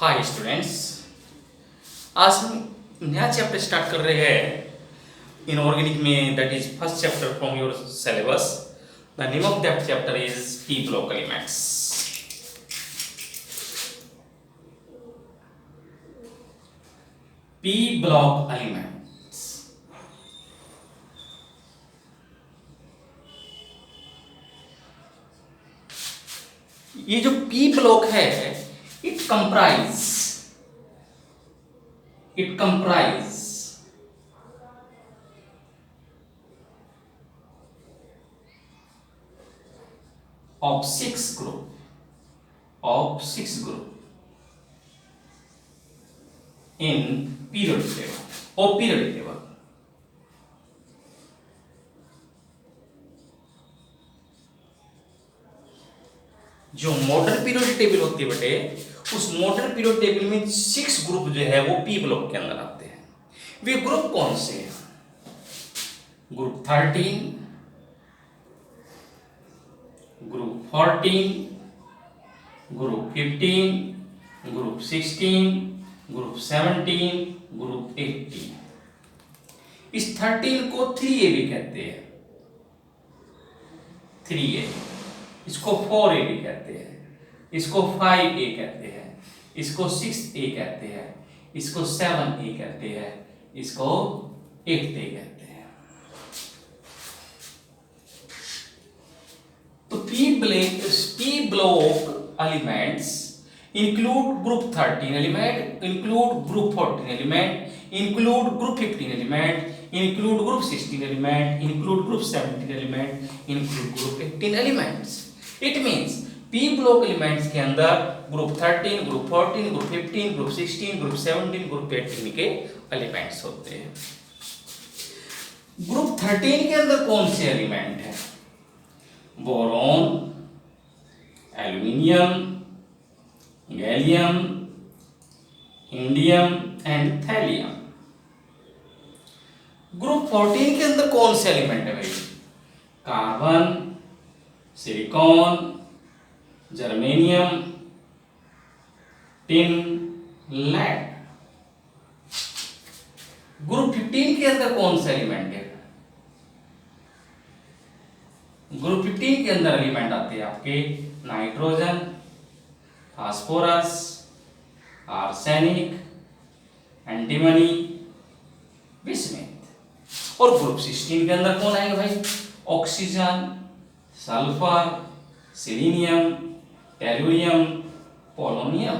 Hi students, आज हम नया चैप्टर स्टार्ट कर रहे हैं इनऑर्गेनिक में, that is first chapter from your syllabus. The name of that chapter is P block elements. P block elements ये जो पी ब्लॉक है, it comprise of six group in periodic table. जो modern periodic table होती है बेटे, उस modern periodic table में 6 group जो है वो पी ब्लॉक के अंदर आते हैं। वे ग्रुप कौन से हैं? Group 13, group 14, group 15, group 16, group 17, group 18। इस 13 को 3A भी कहते हैं, 3A। इसको 4A भी कहते हैं, इसको 5A कहते हैं, इसको 6A कहते हैं, इसको 7A कहते हैं, इसको 8A कहते हैं। तो P block elements include group 13 element, include group 14 element, include group 15 element, include group 16 element, include group 17 element, include group 18 elements। It means P block elements के अंदर group 13, group 14, group 15, group 16, group 17, group 18 के elements होते हैं। Group 13 के अंदर कौन से element है? Boron, aluminium, gallium, indium and thallium. Group 14 के अंदर कौन से एलिमेंट है भाई? Carbon, silicon, germanium, tin, lead. Group 15 के अंदर कौन सा एलिमेंट है? ग्रुप 15 के अंदर एलिमेंट आते हैं आपके nitrogen, phosphorus, arsenic, antimony, bismuth. और ग्रुप 16 के अंदर कौन आएगा भाई? Oxygen, sulphur, selenium, tellurium, polonium.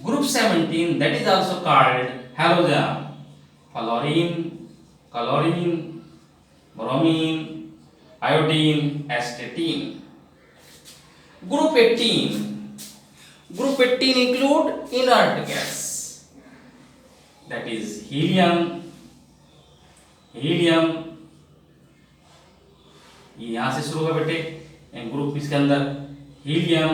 Group 17 that is also called halogen, fluorine, chlorine, bromine, iodine, एस्टेटीन। Group 18 include inert gas, that is helium, यहां से शुरू होगा बेटे ग्रुप इसके अंदर helium,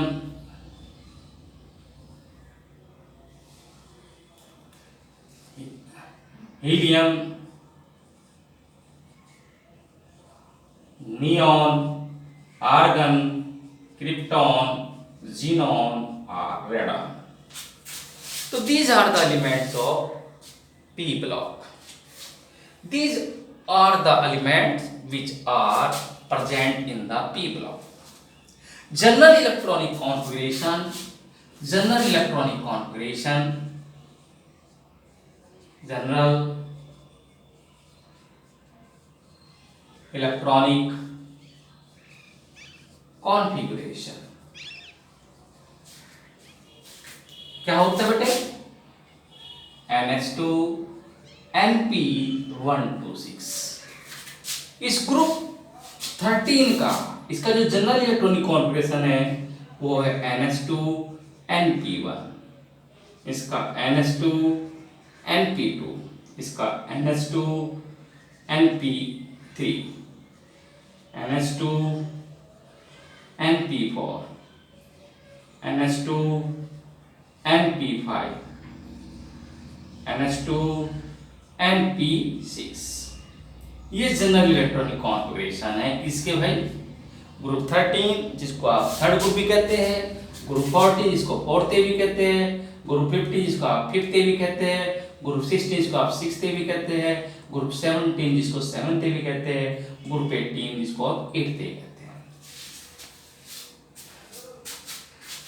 neon, argon, krypton, xenon और रेडॉन। तो these are the elements of P block. These are the elements which are present in the P block. General electronic configuration, general electronic configuration क्या होता है बेटे? NH2 NP126। इस group 13 का इसका जो जनरल इलेक्ट्रॉनिक कॉन्फ़िगरेशन है वो है NH2 NP1, इसका NH2 NP2, इसका NH2 NP3, NH2 NP4, NH2 NP5, NH2 NP6। ये जनरल इलेक्ट्रॉनिक कॉन्फ़िगरेशन है इसके भाई। ग्रुप 13 जिसको आप थर्ड ग्रुप भी कहते हैं, ग्रुप 40 जिसको फोर्थ ए भी कहते हैं, ग्रुप 50 जिसको आप फिफ्थ ए भी कहते हैं, ग्रुप 16 जिसको आप सिक्स्थ ए भी कहते हैं, ग्रुप 17 जिसको सेवंथ ए भी कहते हैं, ग्रुप 18 जिसको आप एट्थ ए कहते हैं।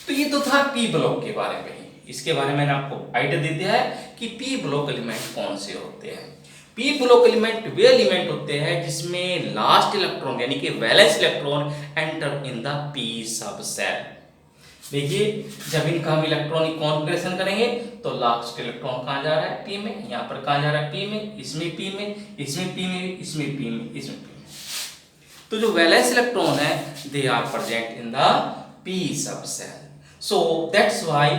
तो ये तो था पी ब्लॉक के बारे में ही। इसके बारे में मैंने आपको आइडिया दे दिया है कि पी ब्लॉक एलिमेंट कौन से होते हैं। पी ब्लॉक एलिमेंट वे एलिमेंट होते हैं जिसमें लास्ट इलेक्ट्रॉन यानी कि valence electron enter in the P सब सेल। देखिए जब इनका हम इलेक्ट्रॉनिक कॉन्फ़िगरेशन करेंगे तो लास्ट इलेक्ट्रॉन कहाँ जा रहा है, पी में, यहाँ पर कहाँ जा रहा है, पी में, इसमें पी में, इसमें पी में, इसमें पी में, इसमें पी में। तो जो वैलेंस इलेक्ट्रॉन है they are present in the P subshell. So that's why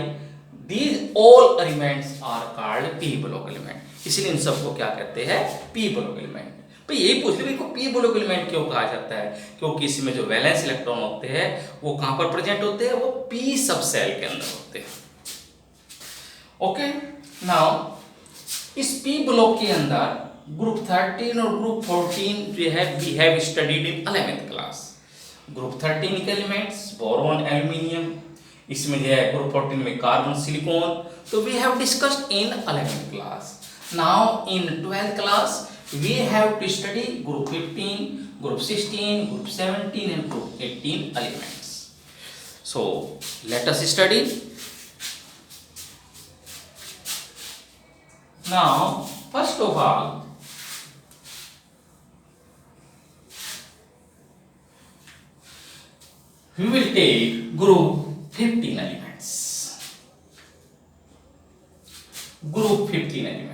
these all elements are called P block element. इसलिए इन सबको क्या कहते हैं, पी ब्लॉक एलिमेंट। तो यही पूछ लो इनको पी ब्लॉक एलिमेंट क्यों कहा जाता है, क्योंकि इसमें जो वैलेंस इलेक्ट्रॉन होते हैं वो कहां पर प्रेजेंट होते हैं, वो पी सब सेल के अंदर होते हैं। ओके, नाउ इस पी ब्लॉक के अंदर ग्रुप 13 और ग्रुप 14 जो है we have studied in 11th class. Group 13 के एलिमेंट्स बोरॉन, एल्यूमिनियम, इसमें जो है ग्रुप 14 में कार्बन, सिलिकॉन, तो we have discussed in 11th class. Now in 12th class we have to study group 15, group 16, group 17 and group 18 elements. So let us study. Now first of all we will take group 15 elements. Group 15 elements.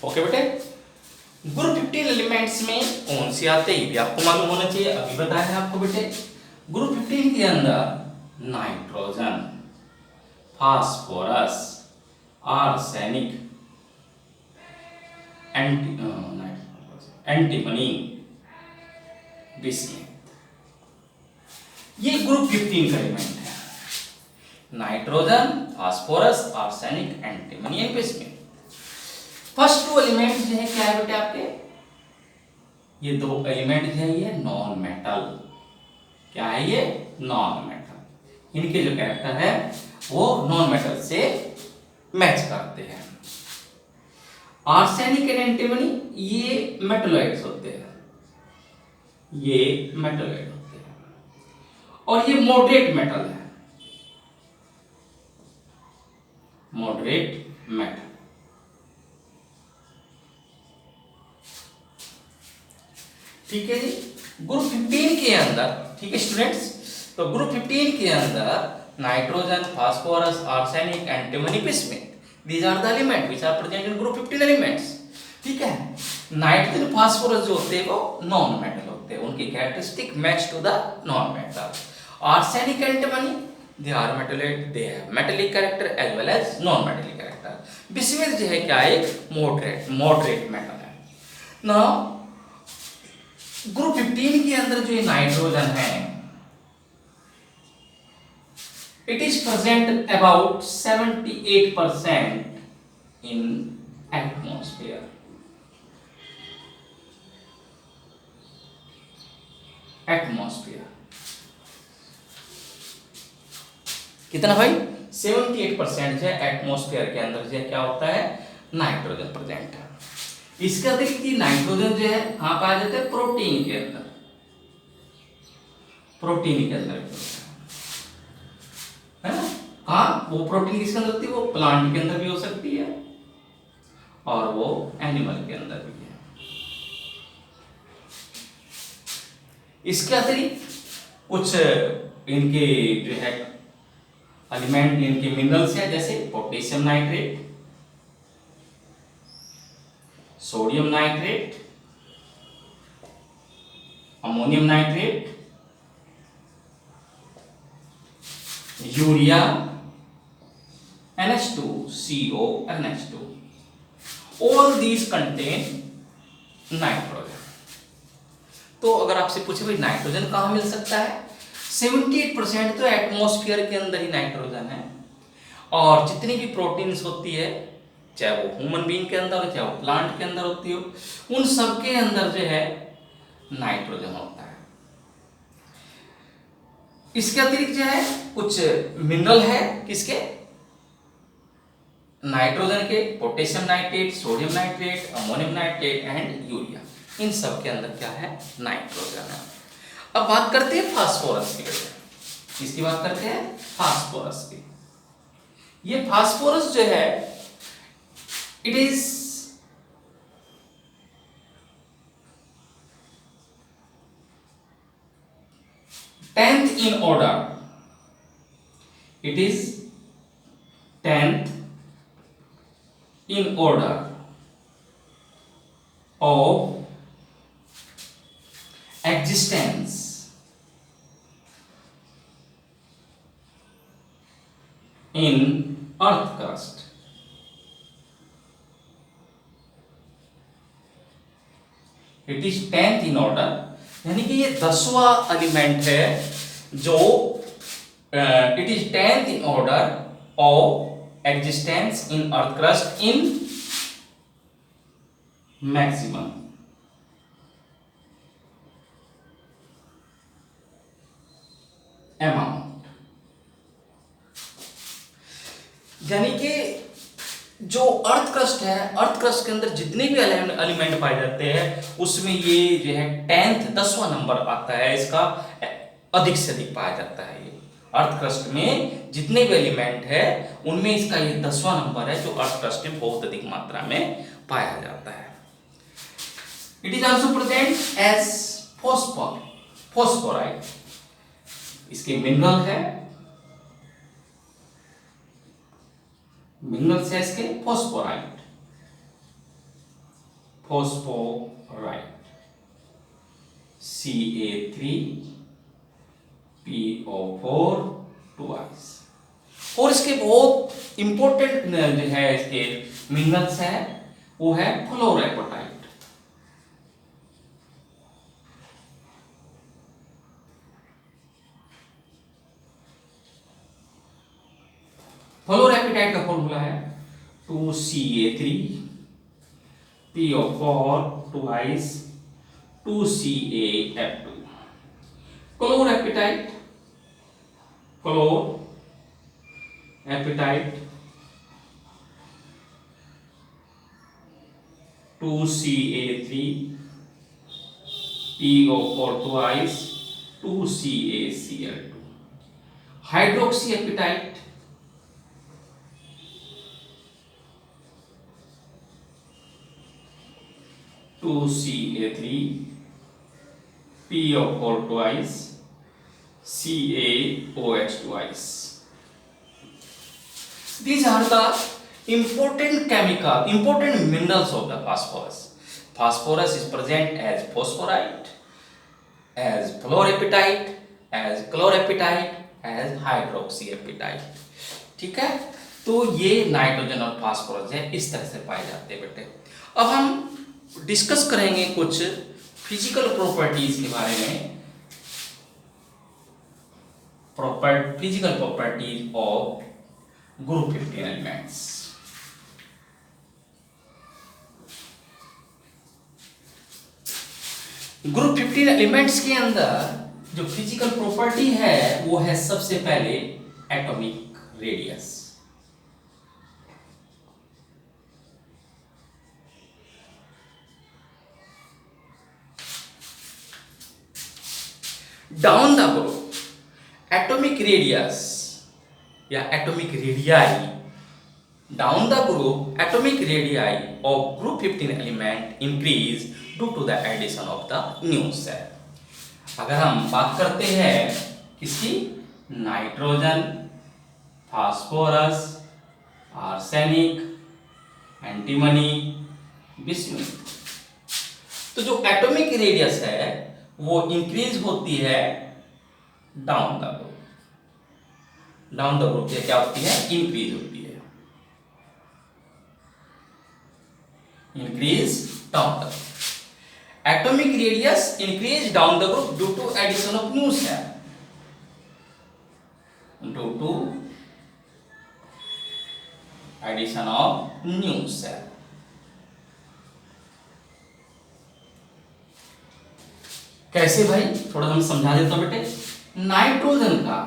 Okay बेटे, group 15 elements में कौन से आते हैं ये भी आपको मालूम होना चाहिए। अभी बताया है आपको बेटे, ग्रुप 15 के अंदर nitrogen, phosphorus, arsenic, antimony, bismuth, ये ग्रुप 15 का एलिमेंट है। Nitrogen, phosphorus, arsenic, antimony and bismuth. First two element जो है क्या है बेटे आपके, ये दो एलिमेंट जो है ये नॉन मेटल। क्या है ये, नॉन मेटल। इनके जो कैरेक्टर है वो नॉन मेटल से मैच करते हैं। आर्सेनिक एंड एंटीमनी ये मेटलॉइड्स होते हैं, ये मेटलॉइड होते हैं और ये मॉडरेट मेटल है, मॉडरेट मेटल। ठीक है जी। ग्रुप 15 के अंदर, ठीक है स्टूडेंट्स, तो ग्रुप 15 के अंदर nitrogen, phosphorus, arsenic, antimony, bismuth, these are the element which are present in group 15 elements. ठीक है, नाइट्रोजन, फास्फोरस जो होते हैं वो नॉन मेटल होते हैं, उनकी characteristic match to the non metal. Arsenic, antimony they are metalloid, they have metallic character as well as non metallic character. Bismuth जो है क्या, एक मॉडरेट मेटल है। नाउ ग्रुप 15 के अंदर जो नाइट्रोजन है it is present about 78% in atmosphere. कितना भाई, 78% जो है एटमॉस्फेयर के अंदर जो है क्या होता है, नाइट्रोजन प्रेजेंट है। इसके अतिरिक्त नाइट्रोजन जो है कहां पाया जाता है, प्रोटीन के अंदर, प्रोटीन के अंदर है ना। हाँ, वो प्रोटीन किसके अंदर होती है, वो प्लांट के अंदर भी हो सकती है और वो एनिमल के अंदर भी है। इसके अतिरिक्त कुछ इनके जो है एलिमेंट, इनके मिनरल्स है, जैसे potassium nitrate, sodium nitrate, ammonium nitrate, urea, NH2CO, NH2, all these contain nitrogen. तो अगर आपसे पूछे भाई नाइट्रोजन कहां मिल सकता है, 78% तो एटमॉस्फेयर के अंदर ही नाइट्रोजन है और जितनी भी प्रोटीन्स होती है, चाहे वो ह्यूमन बीइंग के अंदर हो, चाहे वो प्लांट के अंदर होती हो, उन सब के अंदर जो है नाइट्रोजन होता है। इसके अतिरिक्त जो है कुछ मिनरल है, किसके, नाइट्रोजन के, potassium nitrate, sodium nitrate, ammonium nitrate and urea, इन सब के अंदर क्या है, नाइट्रोजन है। अब बात करते हैं फास्फोरस की बेटा, किसकी बात करते हैं, फास्फोरस की। ये फास्फोरस जो है it is tenth in order, it is tenth in order of existence in earth crust. It is 10th in order, यानी कि ये 10वां एलिमेंट है जो it is 10th in order of existence in earth crust in maximum amount, यानी कि जो earth crust है, earth crust के अंदर जितने भी एलिमेंट पाए जाते हैं उसमें ये जो है 10वां नंबर आता है, इसका अधिक से अधिक पाया जाता है। ये अर्थ क्रस्ट में जितने भी एलिमेंट है उनमें इसका ये 10वां नंबर है जो अर्थ क्रस्ट में बहुत अधिक मात्रा में पाया जाता है। It is also present as phosphorite, इसके मिनरल है, मिनरल्स है इसके फोस्फोराइड, CA3PO4 2Is। और इसके बहुत इंपॉर्टेंट जो है इसके मिनरल्स है वो है फ्लोरेपेटाइट। फ्लोरेपेटाइट का फॉर्मूला है 2CA3PO4 2Is 2CaF2। क्लोरेपेटाइट 2CA3PO4 2Is 2CaCl2। Hydroxy appetite 2CA3PO4 2Is CaOH 2Is। These are the important minerals of the phosphorus. Phosphorus is present as phosphorite, as fluorapatite, as chlorapatite, as hydroxyapatite। ठीक है, तो ये nitrogen और phosphorus है, इस तरह से पाए जाते हैं बेटे। अब हम डिस्कस करेंगे कुछ फिजिकल प्रॉपर्टीज के बारे में, physical properties of group 15 elements. Group 15 elements के अंदर जो फिजिकल प्रॉपर्टी है वो है सबसे पहले atomic radius. Down the group atomic radius या atomic radii, down the group atomic radii of group 15 element increase due to the addition of the new shell. अगर हम बात करते हैं किसकी, nitrogen, phosphorus, arsenic, antimony, bismuth, तो जो atomic radius है वो इंक्रीज होती है down the group. Down the group ये क्या होती है, इंक्रीज होती है, increase down the group. Atomic radius increase down the group due to addition of new cell, due to new cell. कैसे भाई, थोड़ा हम समझा देता हूं बेटे। नाइट्रोजन का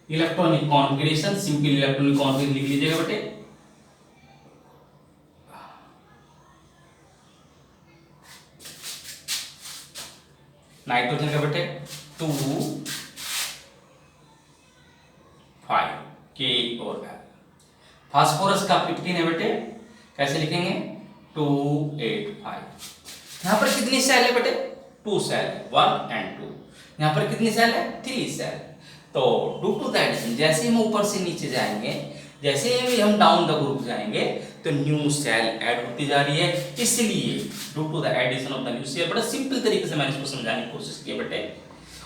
electronic configuration, simple electronic configuration लिख लीजिएगा बेटे। नाइट्रोजन का बेटे 2 5 के और L। फास्फोरस का 15 है बेटे, कैसे लिखेंगे 2 8 5। यहां पर कितनी सेल है बेटे, 2 सेल, 1 and 2। यहां पर कितनी सेल है, 3 सेल। तो ड्यू टू द एडिशन, जैसे हम ऊपर से नीचे जाएंगे, जैसे ही हम डाउन द ग्रुप जाएंगे, तो न्यू सेल ऐड होती जा रही है। इसलिए due to the addition of the new cell, बड़ा सिंपल तरीके से मैंने इसको समझाने की कोशिश की है बेटे।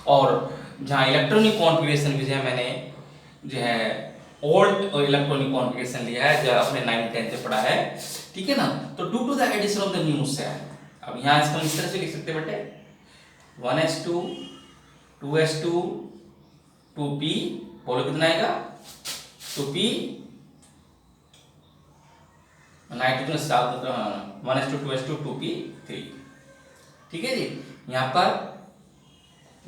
और जहां इलेक्ट्रॉनिक कॉन्फ़िगरेशन भी जो है मैंने जो है ओल्ड इलेक्ट्रॉनिक कॉन्फ़िगरेशन लिया है, जो आपने 9th 10th में पढ़ा है, ठीक है ना। तो due to the addition of the new cell, अब यहां इसको इस तरह से लिख सकते हैं बेटे 1s2 2s2 2p, बोलो कितना आएगा 2p, नाइट्रोजन साथ 1s2 2s2 2p 3, ठीक है जी। यहां पर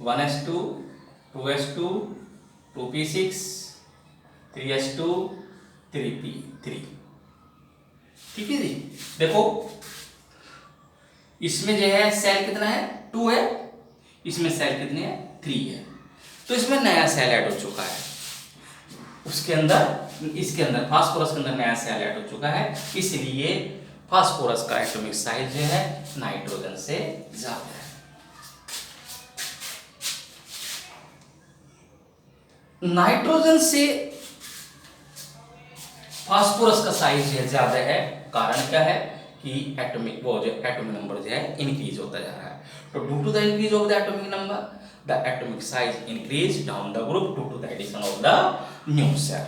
1s2 2s2 2p6 3s2 3p3, ठीक है जी। देखो इसमें जो है सेल कितना है 2 है, इसमें सेल कितने है 3 है। तो इसमें नया सेल ऐड हो चुका है, उसके अंदर इसके अंदर फास्फोरस के अंदर नया सेल ऐड हो चुका है। इसलिए फास्फोरस का एटॉमिक साइज जो है नाइट्रोजन से ज्यादा है। नाइट्रोजन से फास्फोरस का साइज जो है ज्यादा है, कारण क्या है कि एटॉमिक वो जो एटॉमिक नंबर जो है इंक्रीज होता जा रहा है। तो due to the increase of the atomic number, the atomic size increase down the group due to the addition of the new cell.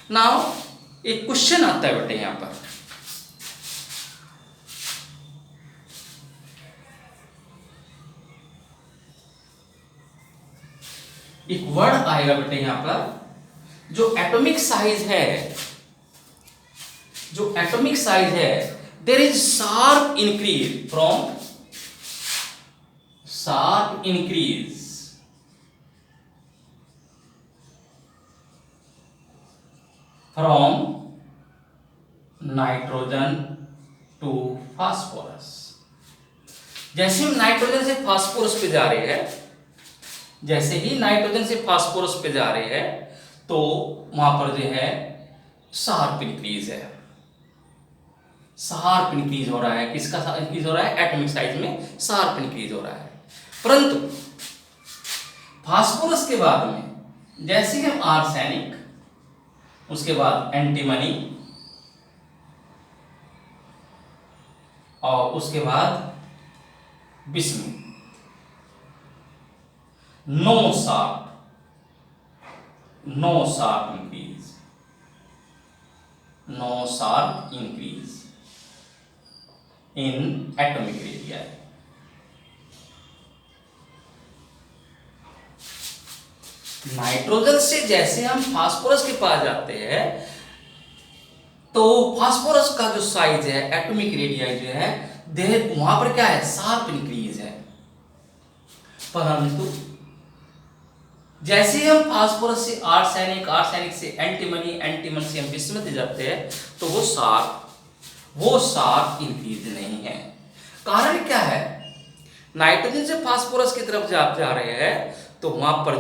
Now एक क्वेश्चन आता है बेटे यहां पर, एक वर्ड आएगा बेटे यहां पर, जो एटॉमिक साइज है, जो एटॉमिक साइज है, there is sharp increase from nitrogen to phosphorus. जैसे हम नाइट्रोजन से फास्फोरस पे जा रहे हैं, जैसे ही नाइट्रोजन से फास्फोरस पे जा रहे हैं, तो वहां पर जो है शार्प इंक्रीज है, शार्प इंक्रीज हो रहा है। किसका इंक्रीज हो रहा है, एटॉमिक साइज में शार्प इंक्रीज हो रहा है। परंतु फास्फोरस के बाद में जैसे हम आर्सेनिक, उसके बाद एंटीमनी, और उसके बाद bismuth, no sharp increase, no sharp increase in atomic radius. Nitrogen से जैसे हम फास्फोरस के पास जाते हैं, तो फास्फोरस का जो साइज है, एटॉमिक रेडियस जो है, वहां पर क्या है, शार्प इंक्रीज है। परंतु जैसे हम फास्फोरस से आर्सेनिक, आर्सेनिक से एंटीमनी, एंटीमनी से हम बिस्मुथ जाते हैं, तो वो शार्प इंक्रीज नहीं है। कारण क्या है, नाइट्रोजन से फास्फोरस की तरफ जब जा रहे हैं, तो वहां पर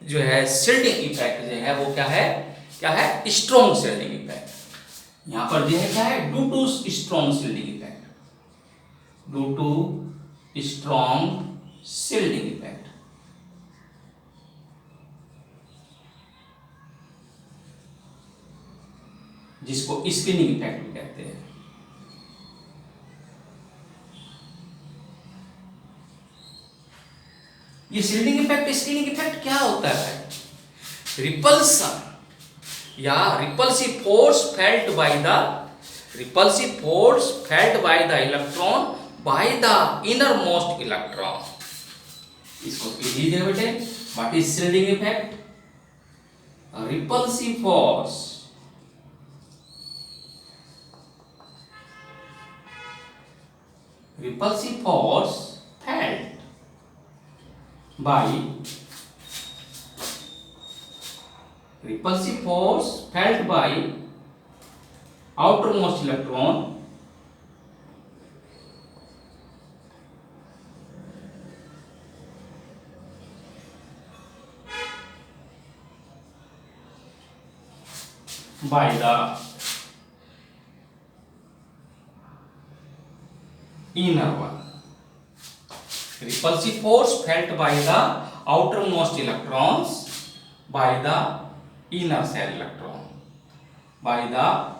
जो है शिल्डिंग इफेक्ट जो है, वो क्या है स्ट्रॉन्ग शिल्डिंग इफेक्ट। यहां पर जो है क्या है, due to strong shielding effect, due to strong shielding effect, जिसको स्क्रीनिंग इफेक्ट भी कहते हैं। ये शिल्डिंग इफेक्ट, स्क्रीनिंग इफेक्ट क्या होता है, रिपल्सन या repulsive force felt by the electron by the inner most electron. इसको लीजिए बेटे, what is shielding effect, repulsive force repulsive force felt by outermost electron by the inner one. Repulsive force felt by the outermost electrons by the inner cell electron. By the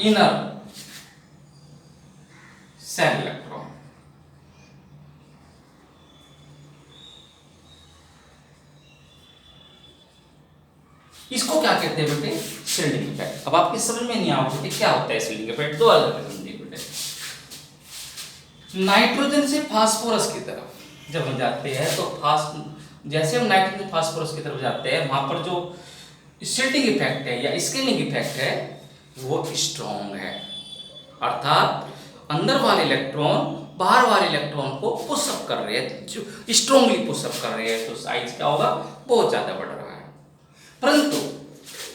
inner cell electron. इसको क्या कहते हैं बेटे? Shielding effect. अब आपके समझ में नहीं आओ बेटे क्या होता है शील्डिंग इफेक्ट, दो अलग अलग समझिए बेटे। नाइट्रोजन से फास्फोरस की तरफ जब हम जाते हैं तो जैसे हम नाइट्रोजन फास्फोरस की तरफ जाते हैं वहां पर जो शील्डिंग इफेक्ट है या स्कैनिंग इफेक्ट है वो स्ट्रॉन्ग है, अर्थात अंदर वाले इलेक्ट्रॉन बाहर वाले इलेक्ट्रॉन को पुशअप कर रहे हैं, जो स्ट्रॉन्गली पुशअप कर रहे हैं, तो साइज क्या होगा? बहुत ज्यादा बढ़ रहा है। परंतु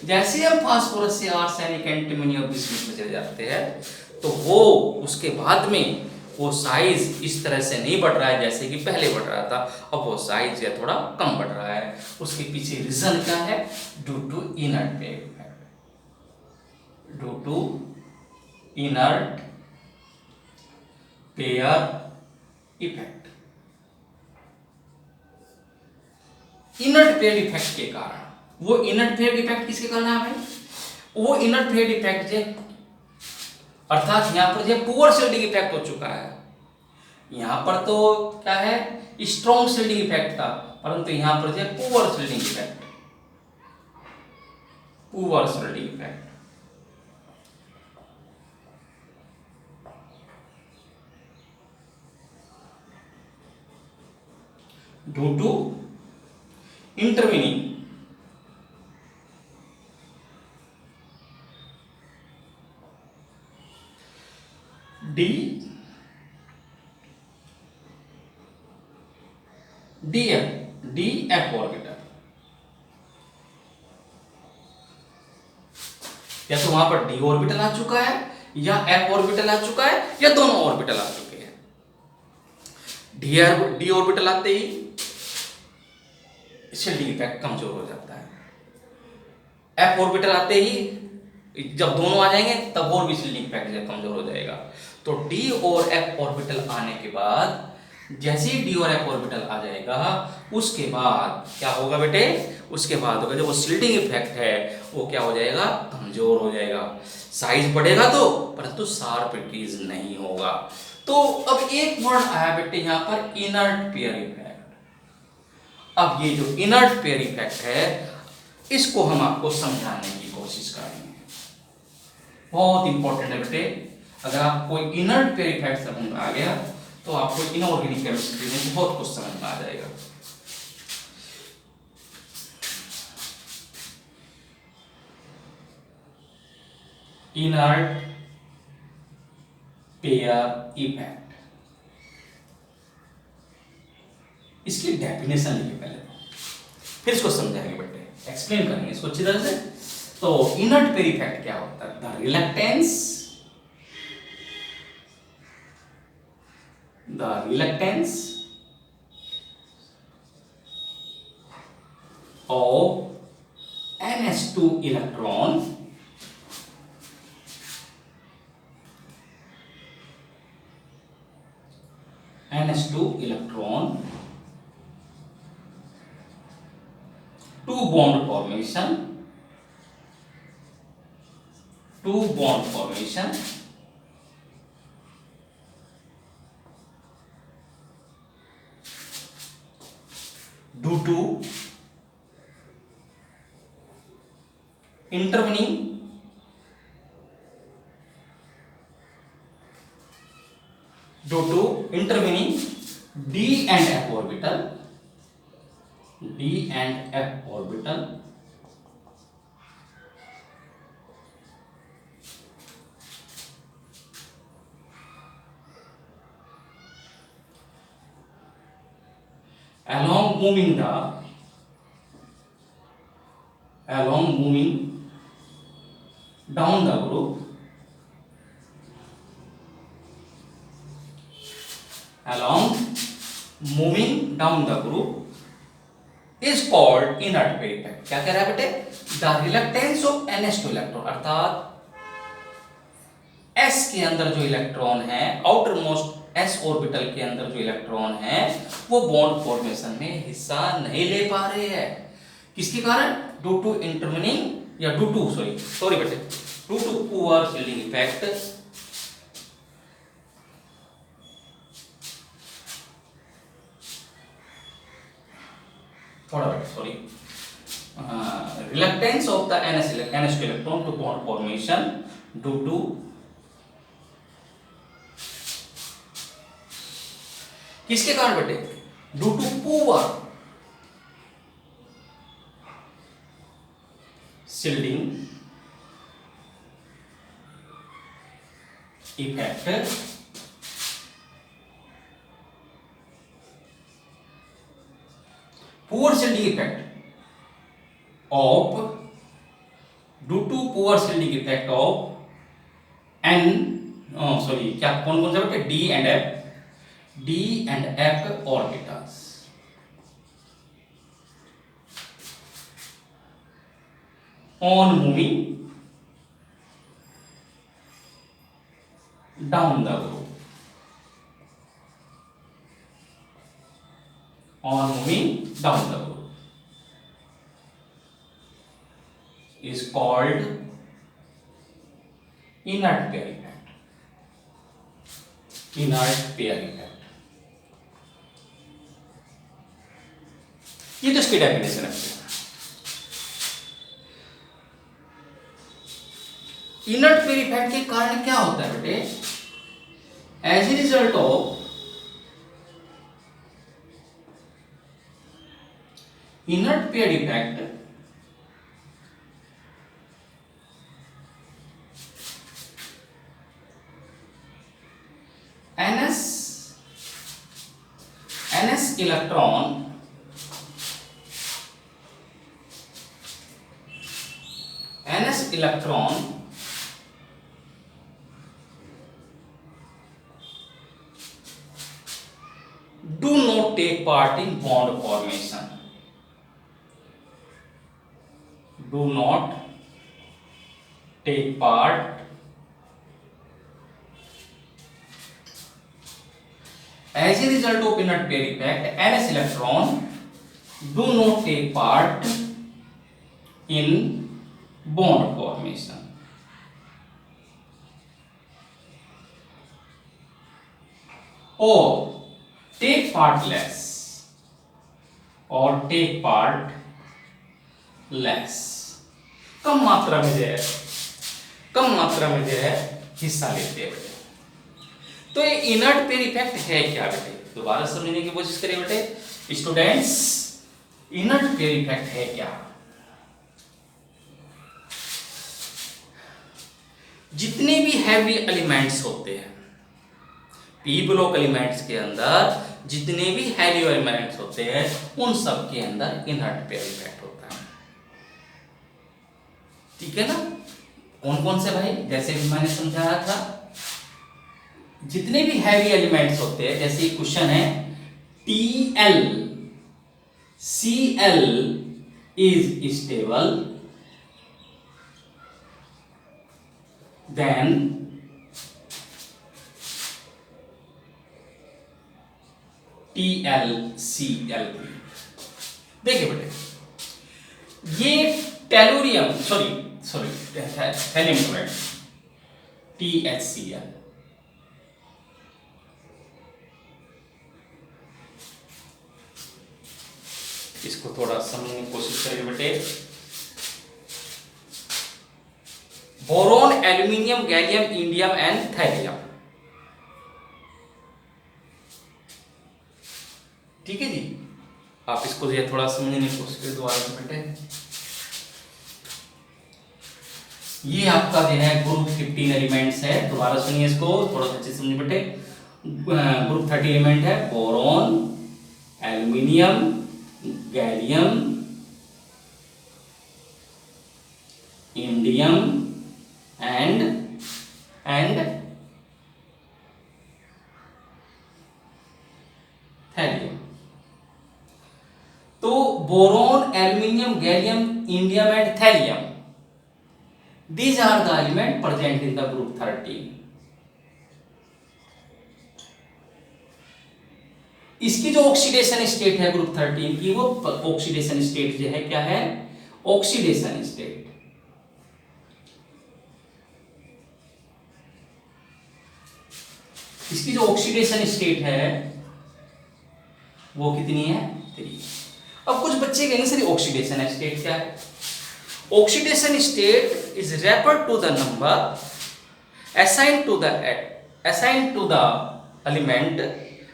जैसे हम फास्फोरस से आर्सेनिक एंटीमनी और बिस्मुथ में चले जाते हैं तो वो उसके बाद में वो साइज इस तरह से नहीं बढ़ रहा है जैसे कि पहले बढ़ रहा था, अब वो साइज या थोड़ा कम बढ़ रहा है। उसके पीछे रीजन क्या है? Due to inert pair effect. Due to inert pair effect. Inert pair effect के कारण, वो इनर्ट पेयर इफेक्ट किसके कारण है भाई? वो इनर्ट पेयर इफेक्ट जो अर्थात यहां पर जो पुअर शील्डिंग इफेक्ट हो चुका है। यहां पर तो क्या है? स्ट्रॉन्ग शील्डिंग इफेक्ट था, परंतु यहां पर जो poor shielding effect, poor shielding effect. Due to intervening d f orbital, या तो वहां पर डी ऑर्बिटल आ चुका है या एफ ऑर्बिटल आ चुका है या दोनों ऑर्बिटल आ चुके हैं। डी ऑर्बिटल आते ही शील्डिंग इफेक्ट कमजोर हो जाता है। एफ ऑर्बिटल आते ही जब दोनों आ जाएंगे तब और भी शील्डिंग इफेक्ट कमजोर हो जाएगा। तो डी और एफ ऑर्बिटल आने के बाद, जैसे ही डी और एफ ऑर्बिटल आ जाएगा उसके बाद क्या होगा बेटे? उसके बाद होगा जो वो शील्डिंग इफेक्ट है वो क्या हो जाएगा? कमजोर हो जाएगा। साइज बढ़ेगा तो, परंतु शार्प इंक्रीज नहीं होगा। तो अब एक वर्ड आया बेटे यहां पर, इनर्ट पेयर इफेक्ट। अब ये जो इनर्ट पेयर इफेक्ट है इसको हम आपको समझाने की कोशिश करेंगे। बहुत इंपॉर्टेंट है बेटे, अगर आपको इनर्ट पेयर इफेक्ट समझ में आ गया तो आपको इनऑर्गेनिक केमिस्ट्री में बहुत कुछ समझ में आ जाएगा। इनर्ट पेयर इफेक्ट, इसकी डेफिनेशन लिखिए पहले, फिर इसको समझाएंगे बेटे, एक्सप्लेन करेंगे इसको अच्छी तरह से। तो इनर्ट पेयर इफेक्ट क्या होता है? The reluctance of NH2 electron two bond formation due to intervening D and F orbital moving down the group, is called inert pair effect. क्या कह रहा है बेटे? The reluctance of ns2 electron, अर्थात s के अंदर जो इलेक्ट्रॉन है, आउटर मोस्ट s ऑर्बिटल के अंदर जो इलेक्ट्रॉन है, वो बॉन्ड फॉर्मेशन में हिस्सा नहीं ले पा रहे हैं। किसके कारण? ड्यू टू इंटरमिनिंग या ड्यू टू सॉरी बेटे, due to poor shielding effect, reluctance of the ns2 electron to bond formation due to किसके कारण बेटे? Due to poor shielding effect, poor shielding effect of, due to poor shielding effect of क्या कौन कौन सा बेटे? D and F orbitals on moving down the group, is called inert pair effect. ये तो इसकी डेफिनेशन है। इनर्ट पेयर इफेक्ट के कारण क्या होता है बेटे? As a result of inert pair effect, ns electron do not take part in bond formation, do not take part as a result of inert pair effect, ns electron do not take part in bond formation, or take part less, कम मात्रा में जो है हिस्सा लेते हैं बेटे। तो ये इनर्ट पेयर इफेक्ट है क्या बेटे? दोबारा समझने की कोशिश करिए बेटे स्टूडेंट्स, इनर्ट पेयर इफेक्ट है क्या? जितने भी हैवी एलिमेंट्स होते हैं, पी ब्लॉक एलिमेंट्स के अंदर जितने भी हैवी एलिमेंट्स होते हैं, उन सब के अंदर इनर्ट पेयर इफेक्ट होता है। ठीक है ना? कौन कौन से भाई? जैसे भी मैंने समझाया था, जितने भी हैवी एलिमेंट्स होते हैं, जैसे क्वेश्चन है TL Cl is stable, then TlCl। देखिए बेटे, ये टेलुरियम थैलियम क्लोराइड THCl, इसको थोड़ा समझने की कोशिश करिए बेटे। Boron, aluminium, gallium, indium and thallium. ठीक है जी, आप इसको ये थोड़ा समझने की कोशिश करिए दोबारा से बेटे। ये आपका जो है ग्रुप 15 एलिमेंट्स है, दोबारा सुनिए इसको, थोड़ा अच्छे से समझिए बेटे। ग्रुप 30 एलिमेंट है, boron, aluminium, gallium, indium and thallium. तो boron, aluminium, gallium, indium and thallium, these are the element present in the group 13। इसकी जो ऑक्सीडेशन स्टेट है ग्रुप 13 की, वो ऑक्सीडेशन स्टेट जो है क्या है, ऑक्सीडेशन स्टेट। इसकी जो ऑक्सीडेशन स्टेट है वो कितनी है, 3। अब कुछ बच्चे कहेंगे सर ऑक्सीडेशन स्टेट क्या है। Oxidation state is refer to the number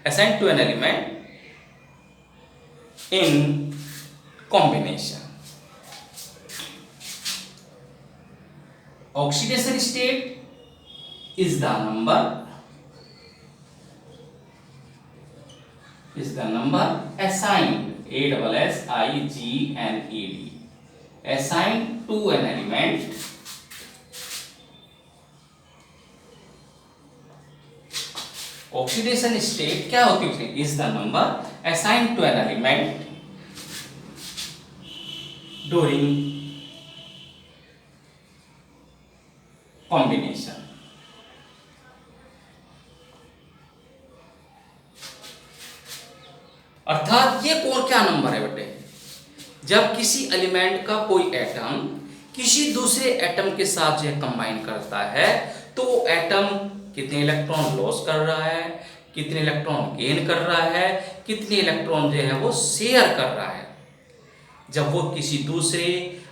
assigned to an element in combination। oxidation state is the number assigned, ASSIGNED, assigned to an element oxidation state क्या होती है, is the number assigned to an element during combination. अर्थात ये कौन क्या number है बेटे, जब किसी एलिमेंट का कोई एटम किसी दूसरे एटम के साथ जो है कंबाइन करता है, तो एटम कितने इलेक्ट्रॉन लॉस कर रहा है, कितने इलेक्ट्रॉन गेन कर रहा है, कितने इलेक्ट्रॉन जो है वो शेयर कर रहा है, जब वो किसी दूसरे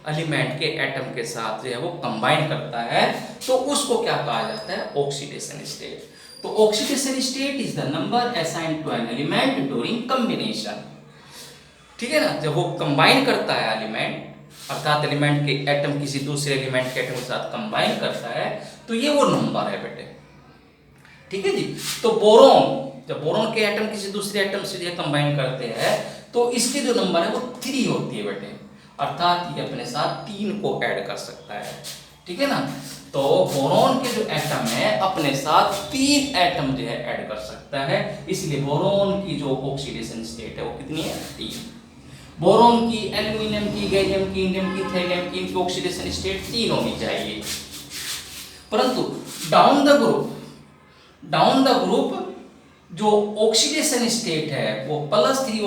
एलिमेंट के एटम के साथ जो है वो कंबाइन करता है, तो उसको क्या कहा जाता है, ऑक्सीडेशन स्टेट। तो oxidation state is the number assigned to an element during combination. ठीक है ना, जब वो कंबाइन करता है एलिमेंट, अर्थात एलिमेंट के एटम किसी दूसरे एलिमेंट के एटम के साथ कंबाइन करता है, तो ये वो नंबर है बेटे। ठीक है जी। तो बोरोन, जब बोरोन के एटम किसी दूसरे एटम से जो कंबाइन करते हैं, तो इसके जो नंबर है वो 3 होती है बेटे, अर्थात ये अपने साथ 3 को ऐड कर सकता है। ठीक है ना, तो बोरोन के जो एटम है अपने साथ 3 एटम जो है ऐड कर सकता है, इसलिए बोरोन की जो ऑक्सीडेशन स्टेट है वो कितनी है, 3। बोरोन की, एल्यूमिनियम की, गैलियम की, इंडियम की, थैलियम की, इनकी ऑक्सीडेशन स्टेट 3 होनी चाहिए। परंतु डाउन द ग्रुप जो ऑक्सीडेशन स्टेट है वो +3